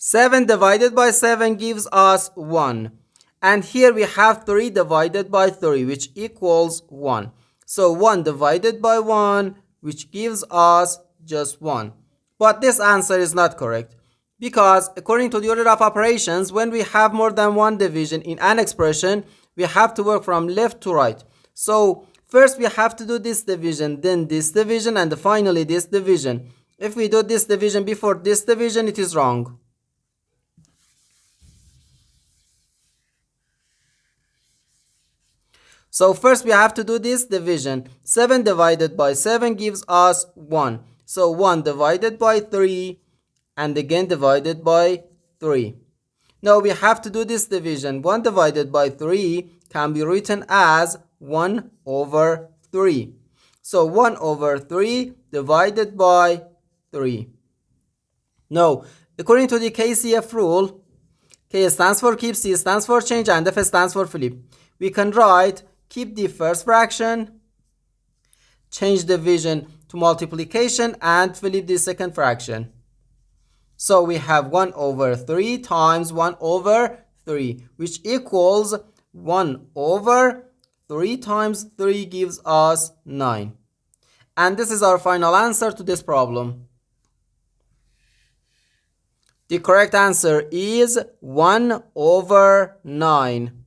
7 divided by 7 gives us 1. And here we have 3 divided by 3, which equals 1. So 1 divided by 1, which gives us just 1. But this answer is not correct, because according to the order of operations, when we have more than one division in an expression, we have to work from left to right. So first we have to do this division, then this division, and finally this division. If we do this division before this division, it is wrong. So first we have to do this division. 7 divided by 7 gives us 1. So 1 divided by 3 and again divided by 3. Now we have to do this division. 1 divided by 3 can be written as 1 over 3. So 1 over 3 divided by 3. Now, according to the KCF rule, K stands for keep, C stands for change, and F stands for flip. We can write keep the first fraction, change division to multiplication, and flip the second fraction. So we have 1 over 3 times 1 over 3, which equals 1 over 3 times 3 gives us 9. And this is our final answer to this problem. The correct answer is 1 over 9.